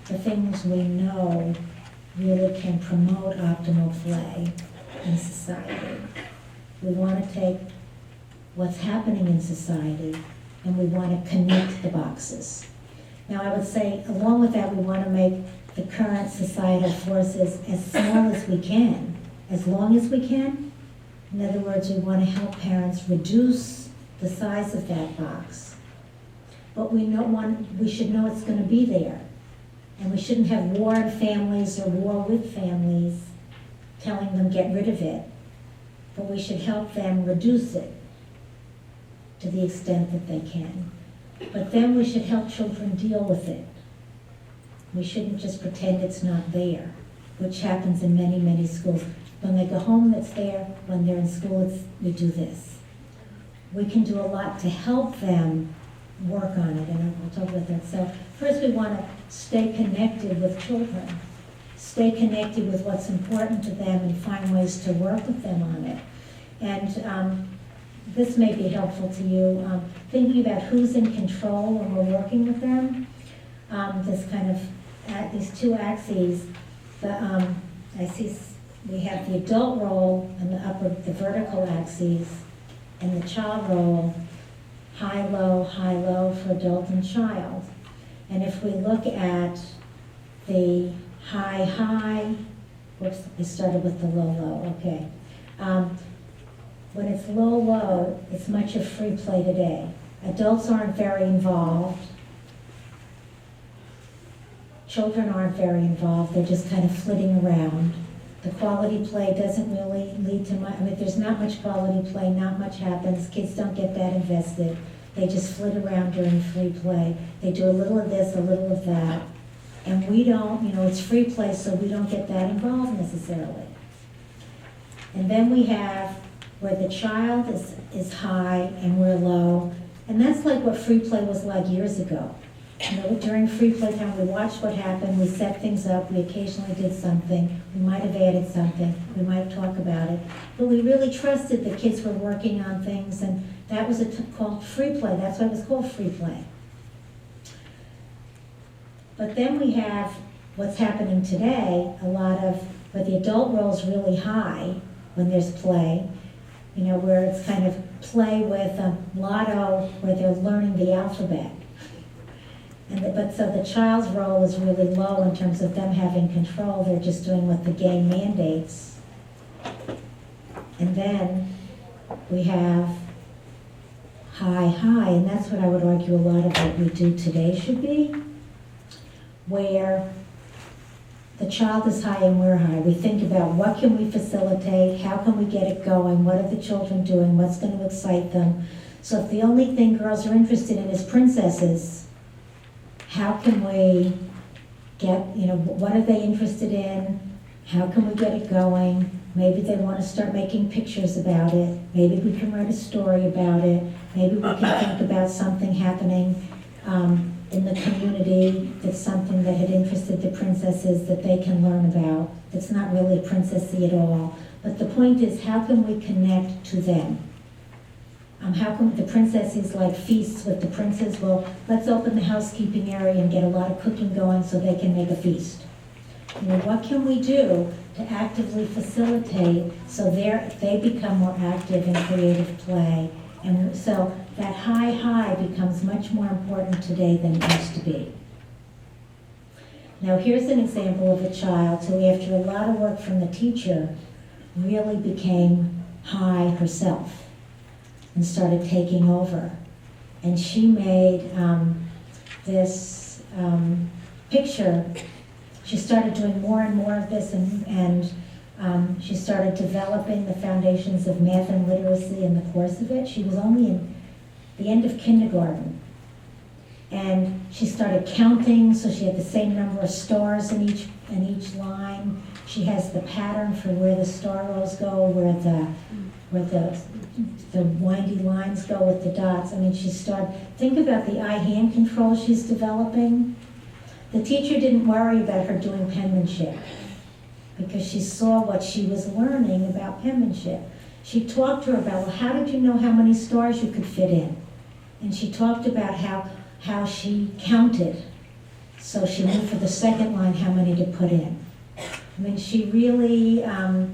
the things we know really can promote optimal play in society. We want to take what's happening in society and we want to connect the boxes. Now I would say along with that we want to make the current societal forces as small as we can, as long as we can. In other words, we want to help parents reduce the size of that box. But we should know it's going to be there. And we shouldn't have war in families or war with families telling them get rid of it. But we should help them reduce it to the extent that they can. But then we should help children deal with it. We shouldn't just pretend it's not there, which happens in many, many schools. When they go home, it's there. When they're in school, we do this. We can do a lot to help them work on it, and we'll talk about that. So first we want to stay connected with children, stay connected with what's important to them and find ways to work with them on it. And this may be helpful to you, thinking about who's in control when we're working with them. This kind of, these two axes, I see we have the adult role in the vertical axes, and the child role, high, low for adult and child. And if we look at the high, whoops, I started with the low, okay. When it's low, it's much of free play today. Adults aren't very involved. Children aren't very involved, they're just kind of flitting around. The quality play doesn't really lead to much, there's not much quality play, not much happens, kids don't get that invested. They just flit around during free play. They do a little of this, a little of that. And we don't, it's free play, so we don't get that involved necessarily. And then we have where the child is high and we're low. And that's like what free play was like years ago. During free play time, we watched what happened, we set things up, we occasionally did something, we might have added something, we might talk about it, but we really trusted the kids were working on things, and that was called free play. That's why it was called free play. But then we have what's happening today, a lot of where the adult role is really high when there's play, where it's kind of play with lotto, where they're learning the alphabet. But so the child's role is really low in terms of them having control. They're just doing what the game mandates. And then we have high, high, and that's what I would argue a lot of what we do today should be, where the child is high and we're high. We think about what can we facilitate, how can we get it going, what are the children doing, what's going to excite them. So if the only thing girls are interested in is princesses, how can we get, what are they interested in? How can we get it going? Maybe they want to start making pictures about it. Maybe we can write a story about it. Maybe we can think about something happening in the community that's something that had interested the princesses that they can learn about. That's not really princessy at all. But the point is, how can we connect to them? How come the princesses like feasts with the princes? Well, let's open the housekeeping area and get a lot of cooking going so they can make a feast. What can we do to actively facilitate so they become more active in creative play? And so that high becomes much more important today than it used to be. Now here's an example of a child who, after a lot of work from the teacher, really became high herself and started taking over. And she made this picture. She started doing more and more of this, and she started developing the foundations of math and literacy in the course of it. She was only in the end of kindergarten. And she started counting, so she had the same number of stars in each line. She has the pattern for where the star rows go, where the windy lines go with the dots. I mean, think about the eye-hand control she's developing. The teacher didn't worry about her doing penmanship because she saw what she was learning about penmanship. She talked to her about, well, how did you know how many stars you could fit in? And she talked about how she counted. So she knew for the second line how many to put in. I mean, she really, I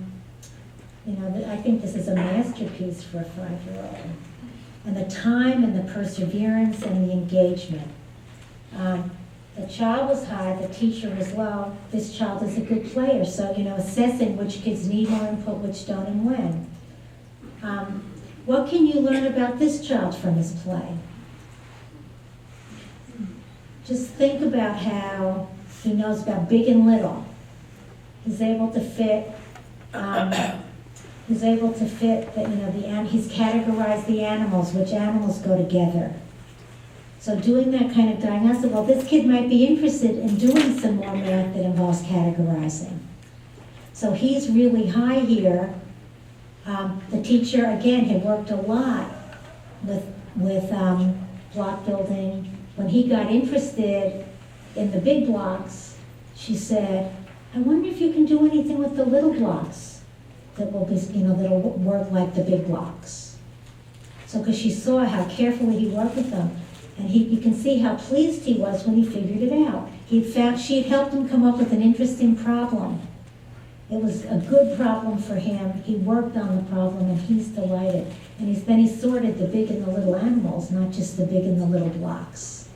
think this is a masterpiece for a 5-year-old. And the time and the perseverance and the engagement. The child was high, the teacher was low. This child is a good player. So, assessing which kids need more input, which don't, and when. What can you learn about this child from his play? Just think about how he knows about big and little. He's able to fit, he's categorized the animals, which animals go together. So doing that kind of diagnosis, well, this kid might be interested in doing some more math that involves categorizing. So he's really high here. The teacher, again, had worked a lot with block building. When he got interested in the big blocks, she said, I wonder if you can do anything with the little blocks that will be, that'll work like the big blocks. So, because she saw how carefully he worked with them, and you can see how pleased he was when he figured it out. She had helped him come up with an interesting problem. It was a good problem for him. He worked on the problem, and he's delighted. And then he sorted the big and the little animals, not just the big and the little blocks.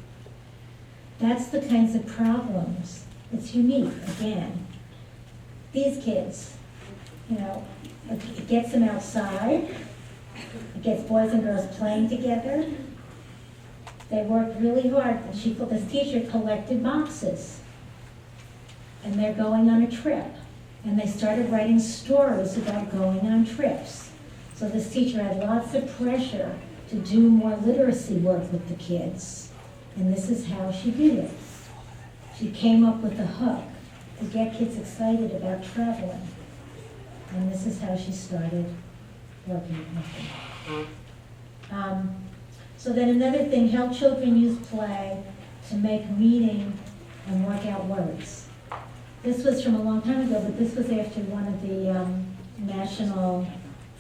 That's the kinds of problems. It's unique, again. These kids, it gets them outside. It gets boys and girls playing together. They worked really hard. This teacher collected boxes. And they're going on a trip. And they started writing stories about going on trips. So this teacher had lots of pressure to do more literacy work with the kids. And this is how she did it. She came up with a hook to get kids excited about traveling. And this is how she started working with them. So then another thing, help children use play to make meaning and work out words. This was from a long time ago, but this was after one of the national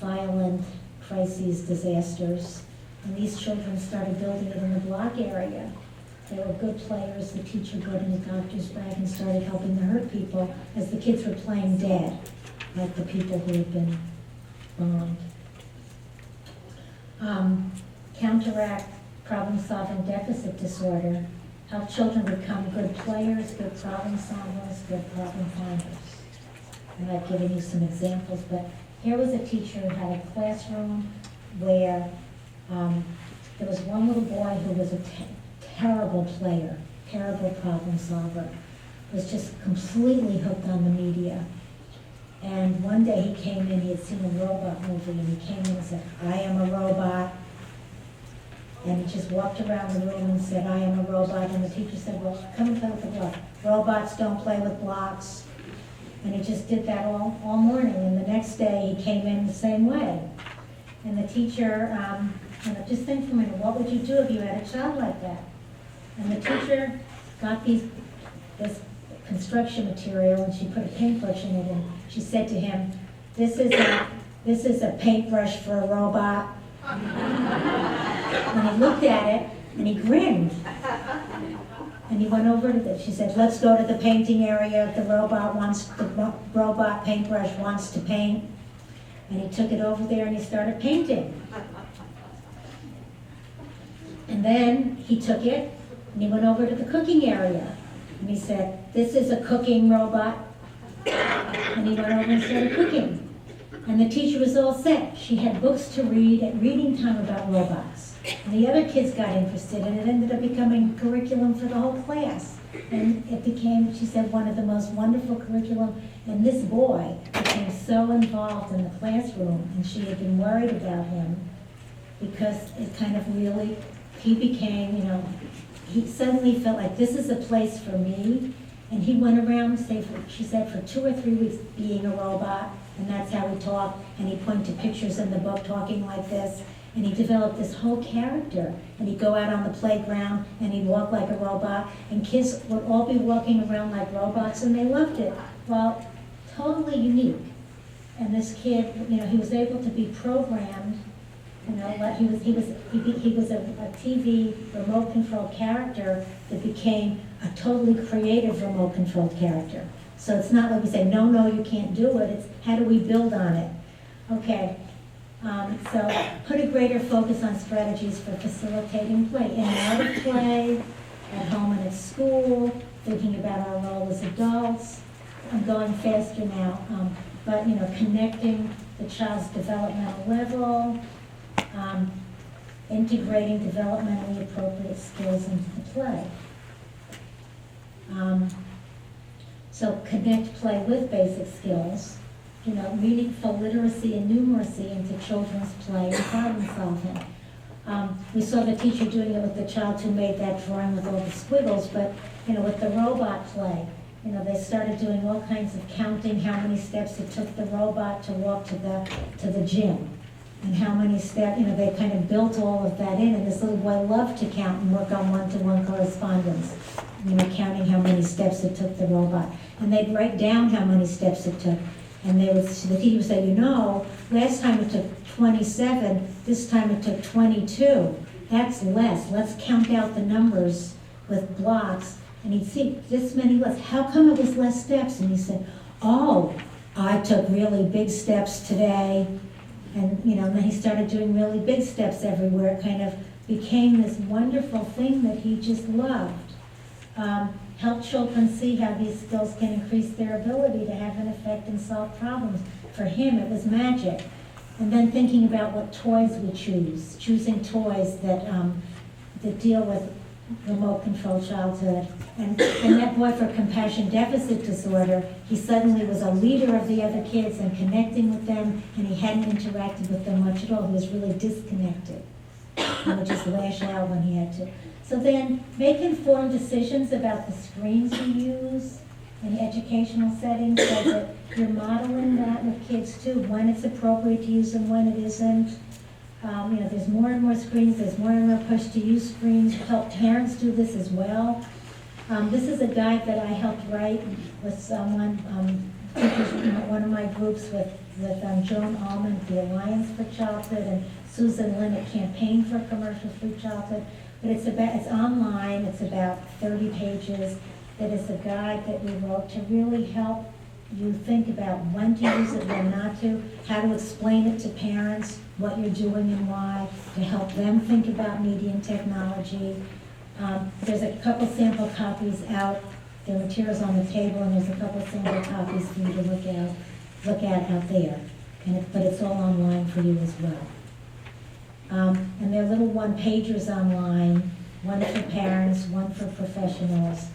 violent crises disasters. And these children started building it in the block area. They were good players. The teacher brought in a doctor's bag and started helping the hurt people as the kids were playing dead, like the people who had been bombed. Counteract problem-solving deficit disorder. help children become good players, good problem solvers, good problem finders. And I've given you some examples, but here was a teacher who had a classroom where there was one little boy who was a terrible player, terrible problem solver, was just completely hooked on the media. And one day he came in, he had seen a robot movie, and he came in and said, "I am a robot." And he just walked around the room and said, "I am a robot." And the teacher said, "Well, come and play with the block. Robots don't play with blocks." And he just did that all morning. And the next day he came in the same way. And the teacher, just think for a minute, what would you do if you had a child like that? And the teacher got this construction material, and she put a paintbrush in it, and she said to him, this is a paintbrush for a robot." And he looked at it, and he grinned. And he went over to she said, "Let's go to the painting area. The robot paintbrush wants to paint." And he took it over there and he started painting. And then he took it and he went over to the cooking area. And he said, "This is a cooking robot." And he went over and started cooking. And the teacher was all set. She had books to read at reading time about robots. And the other kids got interested, and it ended up becoming curriculum for the whole class. And it became, she said, one of the most wonderful curriculum. And this boy became so involved in the classroom, and she had been worried about him because it kind of really, he became, he suddenly felt like this is a place for me. And he went around, she said, for 2 or 3 weeks being a robot, and that's how he talked. And he pointed to pictures in the book talking like this. And he developed this whole character. And he'd go out on the playground and he'd walk like a robot. And kids would all be walking around like robots, and they loved it. Well, totally unique. And this kid, he was able to be programmed. Like he was a TV remote control character that became a totally creative remote controlled character. So it's not like we say, no, you can't do it. It's how do we build on it? Okay. So put a greater focus on strategies for facilitating play. In and out of play, at home and at school, thinking about our role as adults. I'm going faster now. But connecting the child's developmental level, integrating developmentally appropriate skills into the play. So connect play with basic skills, meaningful literacy and numeracy into children's play and problem solving. We saw the teacher doing it with the child who made that drawing with all the squiggles, but with the robot play, they started doing all kinds of counting how many steps it took the robot to walk to the gym. And how many steps, they kind of built all of that in, and this little boy loved to count and work on one-to-one correspondence, counting how many steps it took the robot. And they'd write down how many steps it took. And the teacher would say, last time it took 27, this time it took 22. That's less. Let's count out the numbers with blocks. And he'd see this many less. How come it was less steps? And he said, "Oh, I took really big steps today." And then he started doing really big steps everywhere. It kind of became this wonderful thing that he just loved. Help children see how these skills can increase their ability to have an effect and solve problems. For him, it was magic. And then thinking about what toys we choose, choosing toys that deal with remote control childhood. And that boy for compassion deficit disorder, he suddenly was a leader of the other kids and connecting with them, and he hadn't interacted with them much at all. He was really disconnected. He would just lash out when he had to. So then, make informed decisions about the screens you use in educational settings so that you're modeling that with kids too, when it's appropriate to use them, when it isn't. There's more and more screens, there's more and more push to use screens. Help parents do this as well. This is a guide that I helped write with someone, one of my groups with Joan Allman, the Alliance for Childhood, and Susan Lynn at Campaign for Commercial-Free Childhood. But it's online, it's about 30 pages. That is a guide that we wrote to really help you think about when to use it, when not to, how to explain it to parents, what you're doing and why, to help them think about media and technology. There's a couple sample copies out. There are materials on the table, and there's a couple sample copies for you to look at out there. But it's all online for you as well. And there are little one-pagers online, one for parents, one for professionals,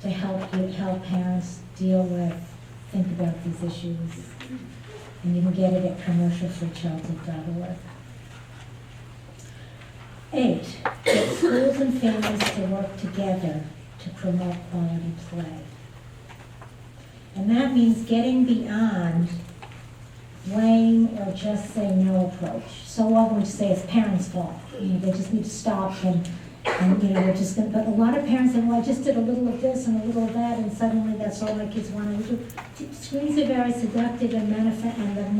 to help parents think about these issues. And you can get it at commercialfreechildhood.org. 8, get schools and families to work together to promote quality play. And that means getting beyond blame or just say no approach. So often we say it's parents' fault. They just need to stop and we're just going to, but a lot of parents say, well, I just did a little of this and a little of that, and suddenly that's all my kids want to do. Screens are very seductive and the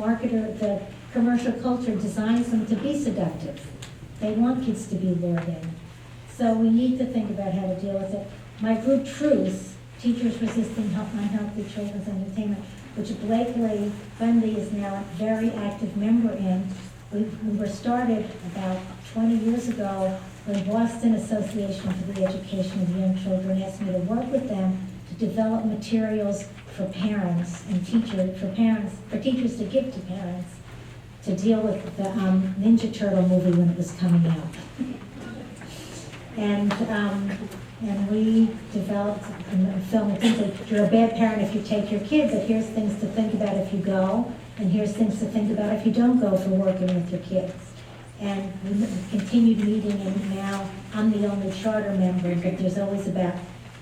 marketer, the commercial culture designs them to be seductive. They want kids to be lured in. So we need to think about how to deal with it. My group, Truth, Teachers Resisting Unhealthy Children's Entertainment, which Blakely Bundy is now a very active member in. We were started about 20 years ago when Boston Association for the Education of Young Children asked me to work with them to develop materials for parents and for teachers to give to parents to deal with the Ninja Turtle movie when it was coming out. And we developed a film that says that you're a bad parent if you take your kids, but here's things to think about if you go, and here's things to think about if you don't go for working with your kids. And we continued meeting, and now I'm the only charter member, but there's always about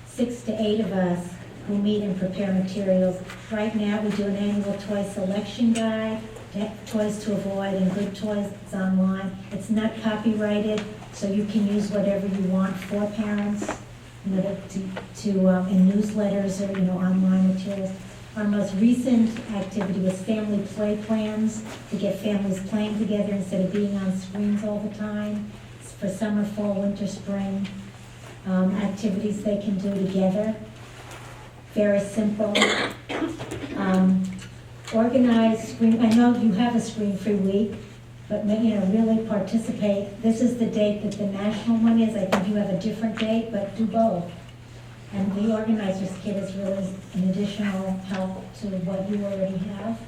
6 to 8 of us who meet and prepare materials. Right now, we do an annual toy selection guide, toys to avoid and good toys. It's online. It's not copyrighted, so you can use whatever you want for parents, in newsletters or online materials. Our most recent activity was family play plans to get families playing together instead of being on screens all the time. It's for summer, fall, winter, spring activities they can do together. Very simple. Organized screen. I know you have a screen-free week, but really participate. This is the date that the national one is. I think you have a different date, but do both. And the organizer's kit is really an additional help to what you already have.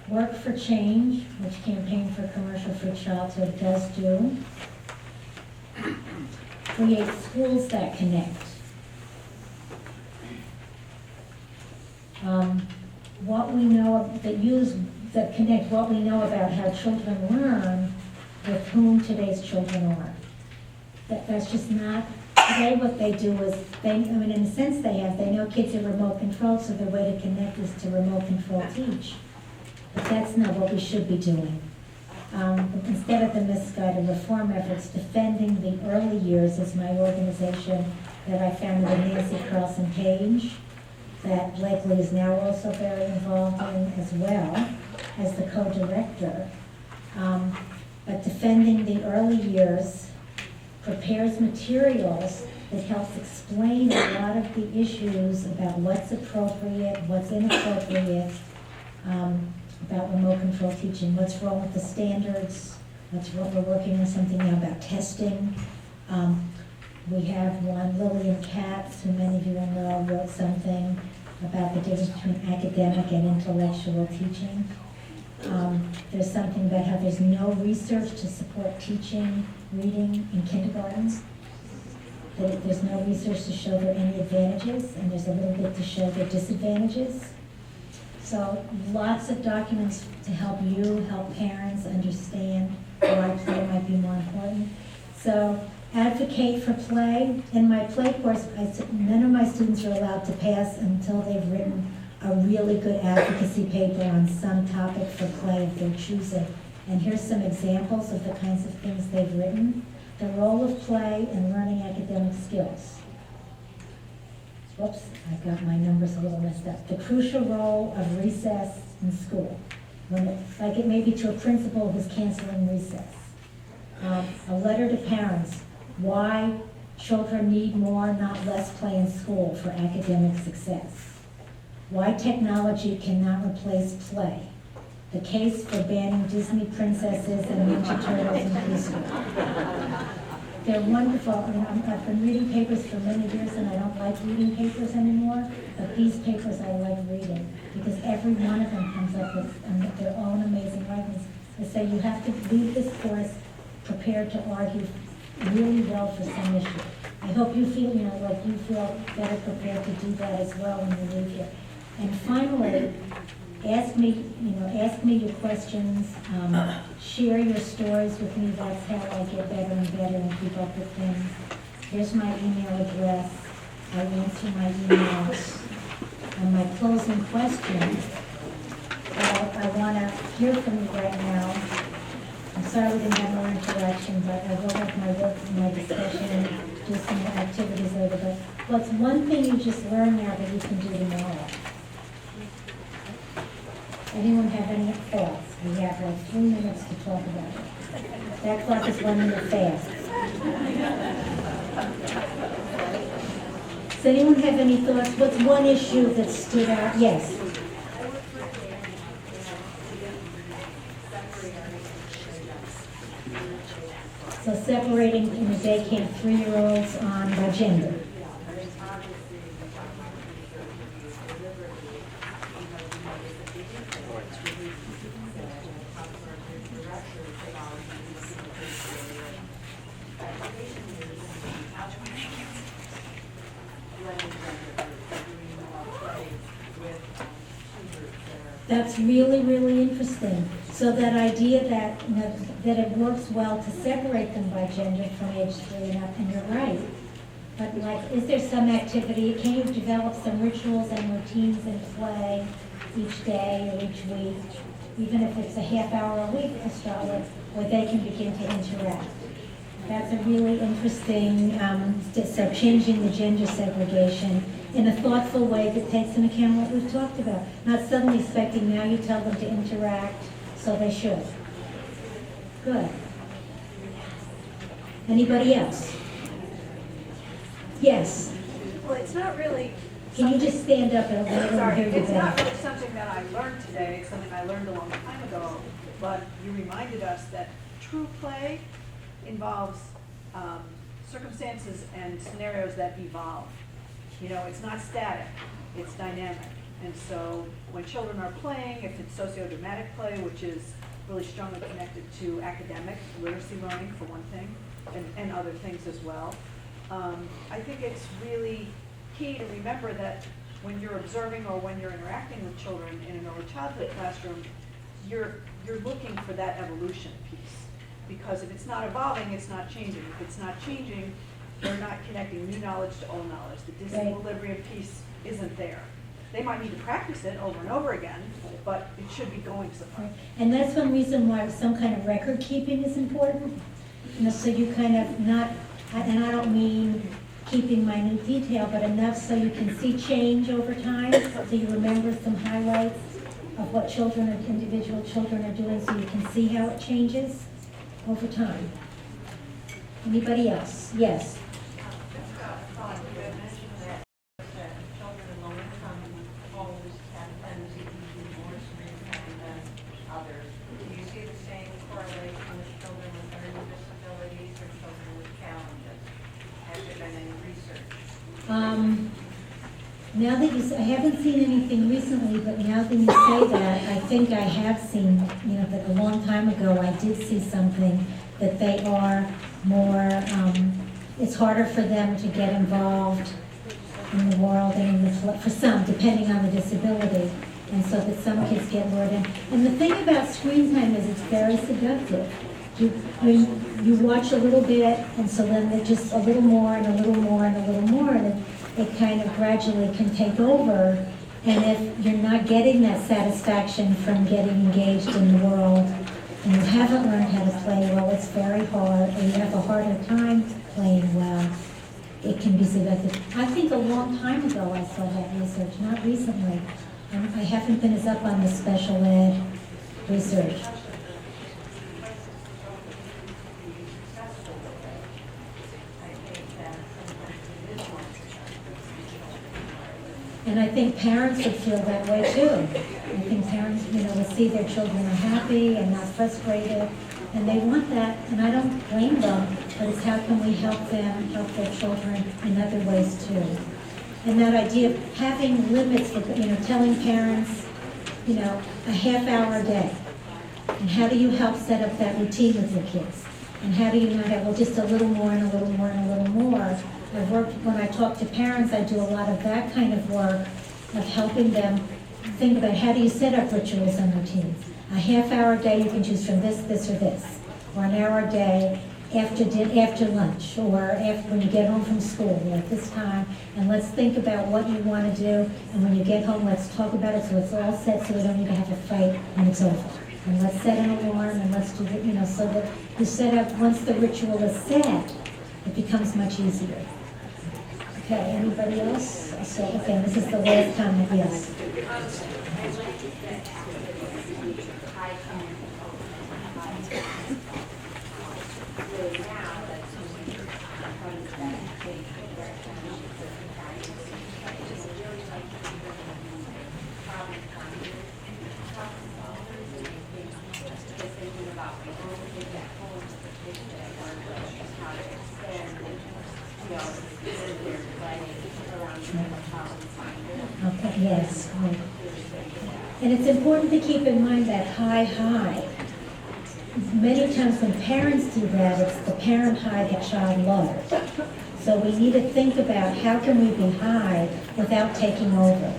Work for Change, which Campaign for Commercial Free Childhood does do. Create schools that connect. What we know that connect what we know about how children learn with whom today's children are. That's just not, today what they do is, in a sense they know kids are remote controlled, so their way to connect is to remote control teach. But that's not what we should be doing. Instead of the misguided reform efforts, Defending the Early Years is my organization that I founded with Nancy Carlson Page, that Blakely is now also very involved in as well as the co-director. But Defending the Early Years prepares materials that helps explain a lot of the issues about what's appropriate, what's inappropriate, about remote control teaching, what's wrong with the standards, what's wrong. We're working on something now about testing. We have one, Lillian Katz, who many of you will know, wrote something about the difference between academic and intellectual teaching. There's something about how there's no research to support teaching reading in kindergarten. There's no research to show there are any advantages, and there's a little bit to show there are disadvantages. So lots of documents to help parents understand why play might be more important. So advocate for play. In my play course, none of my students are allowed to pass until they've written a really good advocacy paper on some topic for play of their choosing. And here's some examples of the kinds of things they've written. The role of play in learning academic skills. Whoops, I got my numbers a little messed up. The crucial role of recess in school. Like it may be to a principal who's canceling recess. A letter to parents. Why children need more, not less play in school for academic success. Why technology cannot replace play. The Case for Banning Disney Princesses and Ninja Turtles in Preschool. They're wonderful. I've been reading papers for many years and I don't like reading papers anymore, but these papers I like reading because every one of them comes up with their own amazing writings. They say you have to leave this course prepared to argue really well for some issue. I hope you feel, like you feel better prepared to do that as well when you leave here. And finally, ask me your questions, share your stories with me. That's how I get better and better and keep up with things. Here's my email address. I answer my emails. And my closing questions, I want to hear from you right now. I'm sorry we didn't have more interaction, but I will have my work, my discussion, and do some activities later. But what's one thing you just learned now that you can do tomorrow? Anyone have any thoughts? We have like 3 minutes to talk about it. That clock is running fast. Does anyone have any thoughts? What's one issue that stood out? Yes. So separating in the day camp 3-year-olds by gender. That's really, really interesting. So that idea that that it works well to separate them by gender from age 3 and up, and you're right. But like, is there some activity? Can you develop some rituals and routines in play each day or each week, even if it's a half hour a week to start with, where they can begin to interact? That's a really interesting. So changing the gender segregation in a thoughtful way that takes into account what we've talked about. Not suddenly expecting now you tell them to interact, so they should. Good. Anybody else? Yes. Well, it's not really. Can you just stand up and let them hear you It's not better? really something that I learned today. It's something I learned a long time ago. But you reminded us that true play involves circumstances and scenarios that evolve. It's not static, it's dynamic. And so when children are playing, if it's socio-dramatic play, which is really strongly connected to academic literacy learning for one thing, and other things as well, I think it's really key to remember that when you're observing or when you're interacting with children in an early childhood classroom, you're looking for that evolution piece. Because if it's not evolving, it's not changing. If it's not changing, they're not connecting new knowledge to old knowledge. The disequilibrium piece isn't there. They might need to practice it over and over again, but it should be going somewhere. And that's one reason why some kind of record keeping is important. So you kind of not, and I don't mean keeping minute detail, but enough so you can see change over time, so you remember some highlights of what individual children are doing, so you can see how it changes over time. Anybody else? Yes. You had mentioned that children in low-income homes have tendency to be more screen-time than others. Do you see the same correlation with children with learning disabilities or children with challenges? Has there been any research? Now that I haven't seen anything recently, but now that you say that, I think I have seen, that a long time ago I did see something that they are more, it's harder for them to get involved in the world and for some, depending on the disability. And so that some kids get lured in. And the thing about screen time is it's very seductive. You watch a little bit, and so then they're just a little more and a little more and a little more, and it kind of gradually can take over. And if you're not getting that satisfaction from getting engaged in the world, and you haven't learned how to play well, it's very hard, or you have a harder time playing well, it can be seductive. I think a long time ago I saw that research, not recently. I haven't been as up on the special ed research. And And I think parents would feel that way too. I think parents, will see their children are happy and not frustrated, and they want that, and I don't blame them, but it's how can we help them, help their children in other ways too. And that idea of having limits, for, telling parents, a half hour a day. And how do you help set up that routine with your kids? And how do you not have, well, just a little more and a little more and a little more? When I talk to parents, I do a lot of that kind of work of helping them think about how do you set up rituals and routines. A half hour a day you can choose from this, this, or this. Or an hour a day after lunch, or after when you get home from school, at this time, and let's think about what you want to do, and when you get home, let's talk about it so it's all set so we don't need to have a fight when it's over. And let's set an alarm, and let's do it, so that you set up, once the ritual is set, it becomes much easier. Okay, anybody else? So, okay, this is the last comment, yes. Okay, yes, right. And it's important to keep in mind that high. Many times when parents do that, it's the parent high, the child low. So we need to think about how can we be high without taking over.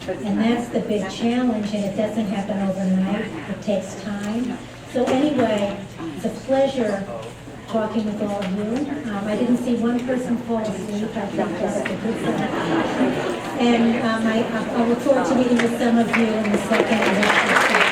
And that's the big challenge, and it doesn't happen overnight. It takes time. So anyway, it's a pleasure talking with all of you. I didn't see one person fall asleep. I think that's a good sign. And I look forward to meeting with some of you in the second lecture.